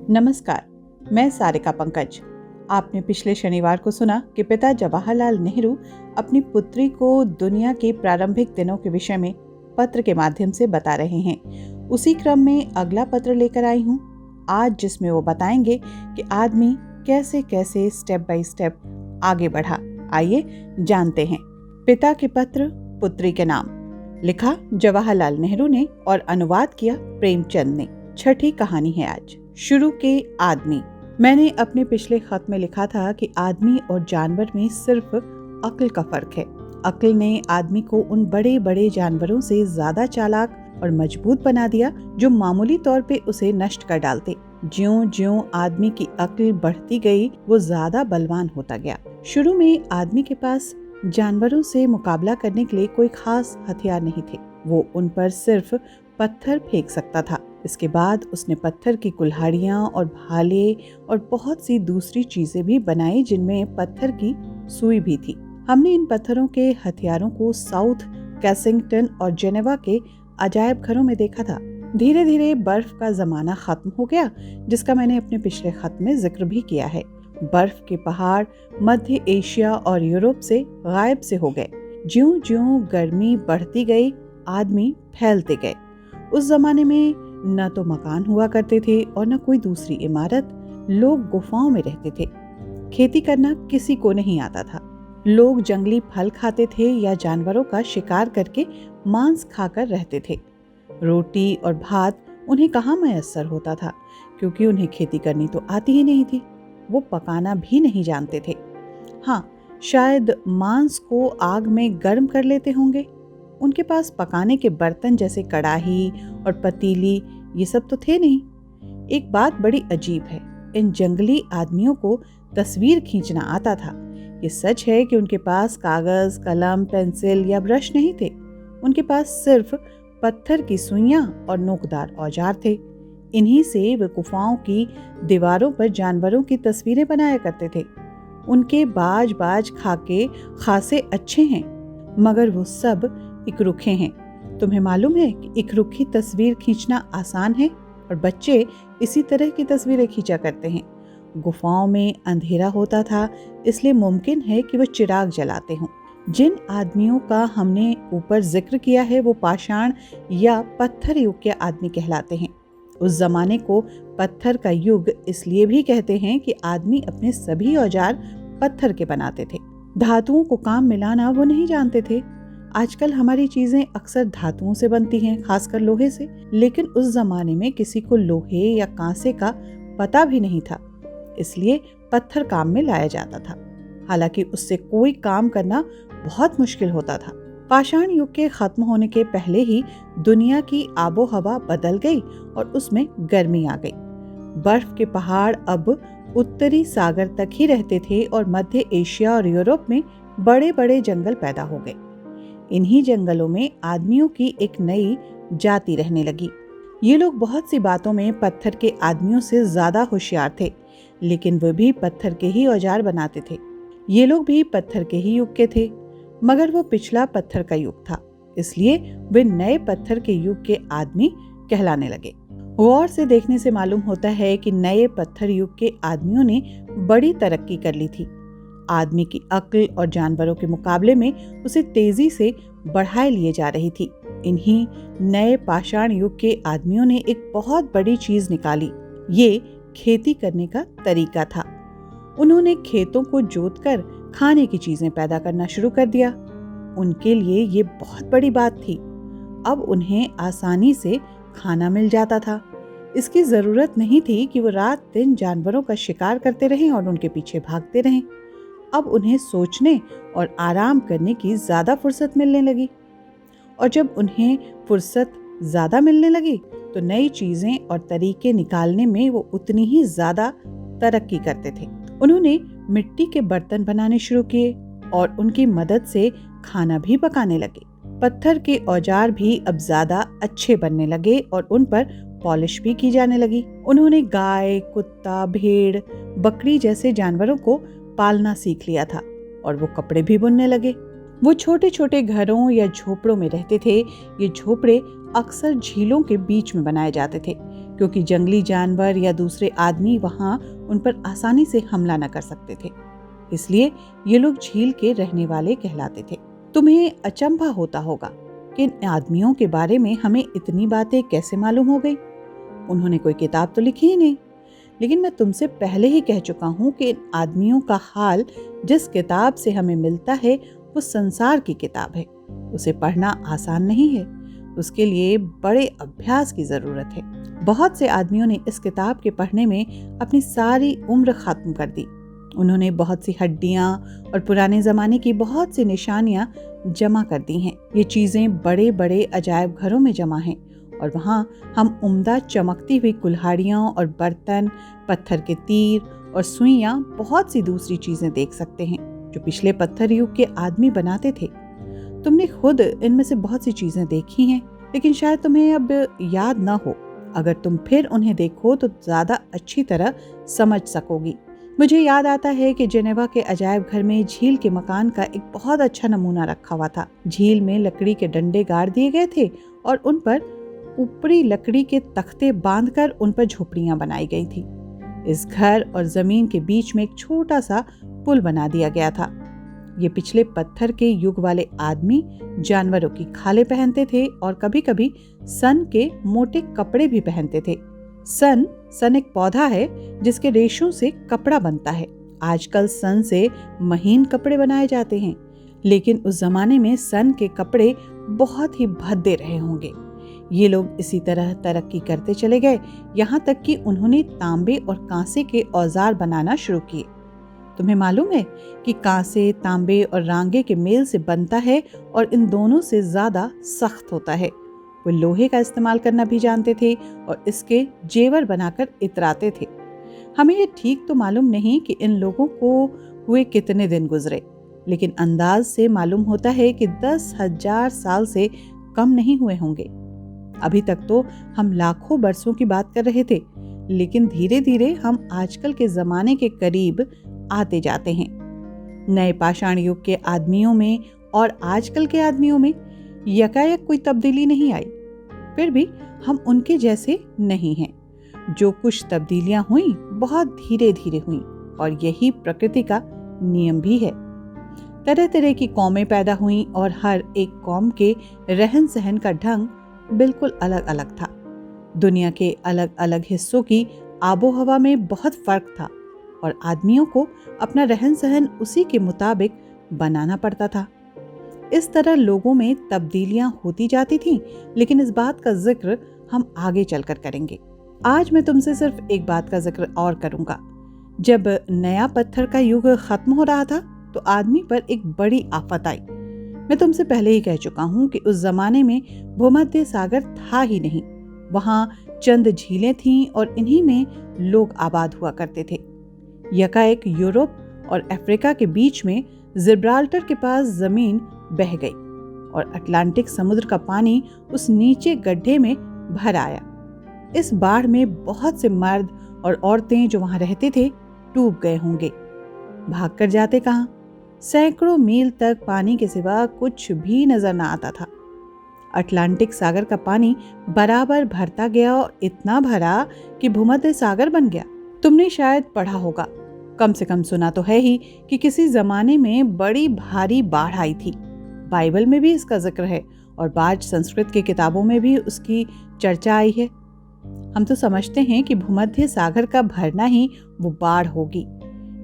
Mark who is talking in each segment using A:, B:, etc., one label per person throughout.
A: नमस्कार, मैं सारिका पंकज। आपने पिछले शनिवार को सुना कि पिता जवाहरलाल नेहरू अपनी पुत्री को दुनिया के प्रारंभिक दिनों के विषय में पत्र के माध्यम से बता रहे हैं। उसी क्रम में अगला पत्र लेकर आई हूँ आज, जिसमें वो बताएंगे कि आदमी कैसे कैसे स्टेप बाय स्टेप आगे बढ़ा। आइए जानते हैं। पिता के पत्र पुत्री के नाम, लिखा जवाहरलाल नेहरू ने और अनुवाद किया प्रेमचंद ने। छठी कहानी है आज। शुरू के आदमी। मैंने अपने पिछले खत में लिखा था कि आदमी और जानवर में सिर्फ अक्ल का फर्क है। अक्ल ने आदमी को उन बड़े बड़े जानवरों से ज्यादा चालाक और मजबूत बना दिया जो मामूली तौर पे उसे नष्ट कर डालते। ज्यों-ज्यों आदमी की अक्ल बढ़ती गई, वो ज्यादा बलवान होता गया। शुरू में आदमी के पास जानवरों से मुकाबला करने के लिए कोई खास हथियार नहीं थे। वो उन पर सिर्फ पत्थर फेंक सकता था। इसके बाद उसने पत्थर की कुल्हाड़ियाँ और भाले और बहुत सी दूसरी चीजें भी बनाई, जिनमें पत्थर की सुई भी थी। हमने इन पत्थरों के हथियारों को साउथ कैसिंगटन और जेनेवा के अजायब घरों में देखा था। धीरे धीरे बर्फ का जमाना खत्म हो गया, जिसका मैंने अपने पिछले खत में जिक्र भी किया है। बर्फ के पहाड़ मध्य एशिया और यूरोप से गायब से हो गए। ज्यों-ज्यों गर्मी बढ़ती गई, आदमी फैलते गए। उस जमाने में न तो मकान हुआ करते थे और न कोई दूसरी इमारत। लोग गुफाओं में रहते थे। खेती करना किसी को नहीं आता था। लोग जंगली फल खाते थे या जानवरों का शिकार करके मांस खाकर रहते थे। रोटी और भात उन्हें कहाँ मैसर होता था, क्योंकि उन्हें खेती करनी तो आती ही नहीं थी। वो पकाना भी नहीं जानते थे। हाँ, शायद मांस को आग में गर्म कर लेते होंगे। उनके पास पकाने के बर्तन जैसे कढ़ाई और पतीली ये सब तो थे नहीं। एक बात बड़ी अजीब है, इन जंगली आदमियों को तस्वीर खींचना आता था। ये सच है कि उनके पास कागज, कलम, पेंसिल या ब्रश नहीं थे। उनके पास सिर्फ पत्थर की सुइयां और नोकदार औजार थे। इन्हीं से वे गुफाओं की दीवारों पर जानवरों की तस्वीरें बनाया करते थे। उनके बाज बाज खाके खासे अच्छे हैं, मगर वो सब इकरुखे हैं। तुम्हें मालूम है कि इकरुखी तस्वीर खींचना आसान है और बच्चे इसी तरह की तस्वीरें खींचा करते हैं। गुफाओं में अंधेरा होता था, इसलिए मुमकिन है कि वो चिराग जलाते हों। जिन आदमियों का हमने ऊपर जिक्र किया है, वो पाषाण या पत्थर युग के आदमी कहलाते हैं। उस जमाने को पत्थर का युग इसलिए भी कहते हैं कि आदमी अपने सभी औजार पत्थर के बनाते थे। धातुओं को काम मिलाना वो नहीं जानते थे। आजकल हमारी चीजें अक्सर धातुओं से बनती हैं, खासकर लोहे से, लेकिन उस जमाने में किसी को लोहे या कांसे का पता भी नहीं था, इसलिए पत्थर काम में लाया जाता था। हालांकि उससे कोई काम करना बहुत मुश्किल होता था। पाषाण युग के खत्म होने के पहले ही दुनिया की आबो हवा बदल गई और उसमें गर्मी आ गई। बर्फ के पहाड़ अब उत्तरी सागर तक ही रहते थे और मध्य एशिया और यूरोप में बड़े बड़े जंगल पैदा हो गए। इन्हीं जंगलों में आदमियों की एक नई जाति रहने लगी। ये लोग बहुत सी बातों में पत्थर के आदमियों से ज्यादा होशियार थे, लेकिन वे भी पत्थर के ही औजार बनाते थे। ये लोग भी पत्थर के ही युग के थे, मगर वो पिछला पत्थर का युग था, इसलिए वे नए पत्थर के युग के आदमी कहलाने लगे। गौर से देखने से मालूम होता है कि नए पत्थर युग के आदमियों ने बड़ी तरक्की कर ली थी। आदमी की अक्ल और जानवरों के मुकाबले में उसे तेजी से बढ़ाए लिए जा रही थी। इन्हीं नए पाषाण युग के आदमियों ने एक बहुत बड़ी चीज निकाली। ये खेती करने का तरीका था। उन्होंने खेतों को जोतकर खाने की चीजें पैदा करना शुरू कर दिया। उनके लिए ये बहुत बड़ी बात थी। अब उन्हें आसानी से खाना मिल जाता था। इसकी जरूरत नहीं थी कि वो रात दिन जानवरों का शिकार करते रहें और उनके पीछे भागते रहें। अब उन्हें सोचने और आराम करने की ज्यादा फुर्सत मिलने लगी, और जब उन्हें फुर्सत ज्यादा मिलने लगी तो नई चीजें और तरीके निकालने में वो उतनी ही ज्यादा तरक्की करते थे। उन्होंने मिट्टी के बर्तन बनाने शुरू किए और उनकी मदद से खाना भी पकाने लगे। पत्थर के औजार भी अब ज्यादा अच्छे बनने लगे और उन पर पॉलिश भी की जाने लगी। उन्होंने गाय, कुत्ता, भेड़, बकरी जैसे जानवरों को पालना सीख लिया था और वो कपड़े भी बुनने लगे। वो छोटे छोटे घरों या झोपड़ों में रहते थे। ये झोपड़े अक्सर झीलों के बीच में बनाए जाते थे, क्योंकि जंगली जानवर या दूसरे आदमी वहां उन पर आसानी से हमला न कर सकते थे। इसलिए ये लोग झील के रहने वाले कहलाते थे। तुम्हें अचंभा होता होगा कि इन आदमियों के बारे में हमें इतनी बातें कैसे मालूम हो गई। उन्होंने कोई किताब तो लिखी ही नहीं। लेकिन मैं तुमसे पहले ही कह चुका हूँ कि इन आदमियों का हाल जिस किताब से हमें मिलता है वो संसार की किताब है। उसे पढ़ना आसान नहीं है, उसके लिए बड़े अभ्यास की जरूरत है। बहुत से आदमियों ने इस किताब के पढ़ने में अपनी सारी उम्र खत्म कर दी। उन्होंने बहुत सी हड्डियां और पुराने जमाने की बहुत सी निशानियां जमा कर दी हैं। ये चीजें बड़े बड़े अजायब घरों में जमा हैं और वहाँ हम उम्दा चमकती हुई कुल्हाड़ियाँ और बर्तन, पत्थर के तीर और सुइयाँ, बहुत सी दूसरी चीजें देख सकते हैं जो पिछले पत्थर युग के आदमी बनाते थे। तुमने खुद इनमें से बहुत सी चीजें देखी हैं, लेकिन शायद तुम्हें अब याद न हो। अगर तुम फिर उन्हें देखो तो ज्यादा अच्छी तरह समझ सकोगी। मुझे याद आता है कि जेनेवा के अजायब घर में झील के मकान का एक बहुत अच्छा नमूना रखा हुआ था। झील में लकड़ी के डंडे गाड़ दिए गए थे और उन पर ऊपरी लकड़ी के तख्ते बांधकर उन पर झोपड़ियां बनाई गई थी। इस घर और जमीन के बीच में एक छोटा सा पुल बना दिया गया था। ये पिछले पत्थर के युग वाले आदमी जानवरों की खालें पहनते थे और कभी कभी सन के मोटे कपड़े भी पहनते थे। सन एक पौधा है जिसके रेशों से कपड़ा बनता है। आजकल सन से महीन कपड़े बनाए जाते हैं, लेकिन उस जमाने में सन के कपड़े बहुत ही भद्दे रहे होंगे। ये लोग इसी तरह तरक्की करते चले गए, यहाँ तक कि उन्होंने तांबे और कांसे के औजार बनाना शुरू किए। तुम्हें मालूम है कि कांसे, तांबे और रांगे के मेल से बनता है और इन दोनों से ज्यादा सख्त होता है। वो लोहे का इस्तेमाल करना भी जानते थे और इसके जेवर बनाकर इतराते थे। हमें ये ठीक तो मालूम नहीं कि इन लोगों को हुए कितने दिन गुजरे, लेकिन अंदाज से मालूम होता है कि 10,000 साल से कम नहीं हुए होंगे। अभी तक तो हम लाखों बरसों की बात कर रहे थे, लेकिन धीरे धीरे हम आजकल के जमाने के करीब आते जाते हैं। नए पाषाण युग के आदमियों में और आजकल के आदमियों में यकायक कोई तब्दीली नहीं आई। फिर भी हम उनके जैसे नहीं हैं। जो कुछ तब्दीलियां हुई बहुत धीरे धीरे हुई और यही प्रकृति का नियम भी है। तरह तरह की कौमें पैदा हुई और हर एक कौम के रहन सहन का ढंग बिल्कुल अलग अलग था। दुनिया के अलग अलग हिस्सों की आबो हवा में बहुत फर्क था और आदमियों को अपना रहन सहन उसी के मुताबिक बनाना पड़ता था। इस तरह लोगों में तब्दीलियां होती जाती थीं, लेकिन इस बात का जिक्र हम आगे चलकर करेंगे। आज मैं तुमसे सिर्फ एक बात का जिक्र और करूंगा। जब नया पत्थर का युग खत्म हो रहा था तो आदमी पर एक बड़ी आफत आई। मैं तुमसे पहले ही कह चुका हूँ कि उस जमाने में भूमध्य सागर था ही नहीं। वहाँ चंद झीलें थीं और इन्हीं में लोग आबाद हुआ करते थे। यकाएक यूरोप और अफ्रीका के बीच में जिब्राल्टर के पास जमीन बह गई और अटलांटिक समुद्र का पानी उस नीचे गड्ढे में भर आया। इस बाढ़ में बहुत से मर्द और औरतें जो वहां रहते थे डूब गए होंगे। भागकर जाते कहां? सैकड़ों मील तक पानी के सिवा कुछ भी नजर न आता था। अटलांटिक सागर का पानी बराबर भरता गया और इतना भरा कि भूमध्य सागर बन गया। तुमने शायद पढ़ा होगा, कम से कम सुना तो है ही, कि किसी जमाने में बड़ी भारी बाढ़ आई थी। बाइबल में भी इसका जिक्र है और बाज संस्कृत की किताबों में भी उसकी चर्चा आई है। हम तो समझते हैं कि भूमध्य सागर का भरना ही वो बाढ़ होगी।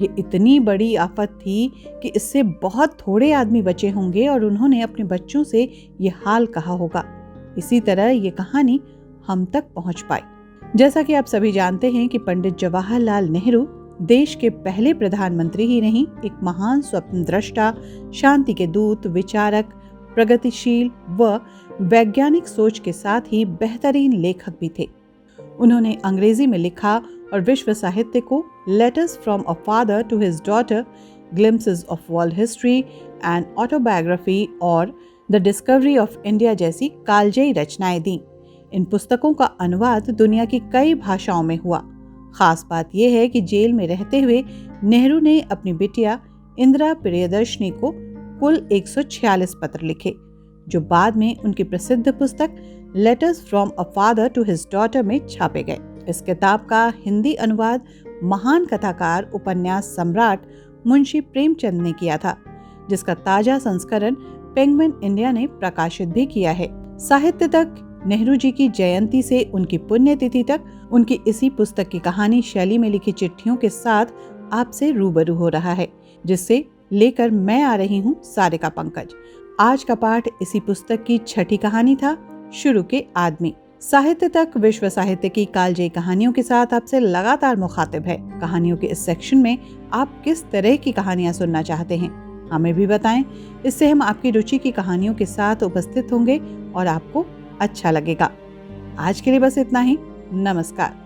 A: ये इतनी बड़ी आफत थी कि इससे बहुत थोड़े आदमी बचे होंगे और उन्होंने अपने बच्चों से ये हाल कहा होगा। इसी तरह ये कहानी हम तक पहुंच पाई। जैसा कि आप सभी जानते हैं कि पंडित जवाहरलाल नेहरू देश के पहले प्रधानमंत्री ही नहीं, एक महान स्वप्नद्रष्टा, शांति के दूत, विचारक, प्रगतिशील व वैज्ञानिक सोच के साथ ही बेहतरीन लेखक भी थे। उन्होंने अंग्रेजी में लिखा और विश्व साहित्य को letters from a father to his daughter, glimpses of world history and autobiography और द डिस्कवरी ऑफ इंडिया जैसी कालजयी रचनाएं दी। इन पुस्तकों का अनुवाद दुनिया की कई भाषाओं में हुआ। खास बात यह है कि जेल में रहते हुए नेहरू ने अपनी बिटिया इंदिरा प्रियदर्शनी को कुल 146 पत्र लिखे, जो बाद में उनकी प्रसिद्ध पुस्तक letters from a father to his daughter में छापे गए। इस किताब का हिंदी अनुवाद महान कथाकार उपन्यास सम्राट मुंशी प्रेमचंद ने किया था, जिसका ताजा संस्करण पेंगुइन इंडिया ने प्रकाशित भी किया है। साहित्य तक नेहरू जी की जयंती से उनकी पुण्यतिथि तक उनकी इसी पुस्तक की कहानी शैली में लिखी चिट्ठियों के साथ आपसे रूबरू हो रहा है, जिससे लेकर मैं आ रही हूँ सारिका पंकज। आज का पाठ इसी पुस्तक की छठी कहानी था, शुरू के आदमी। साहित्य तक विश्व साहित्य की कालजयी कहानियों के साथ आपसे लगातार मुखातिब है। कहानियों के इस सेक्शन में आप किस तरह की कहानियां सुनना चाहते हैं, हमें भी बताएं। इससे हम आपकी रुचि की कहानियों के साथ उपस्थित होंगे और आपको अच्छा लगेगा। आज के लिए बस इतना ही। नमस्कार।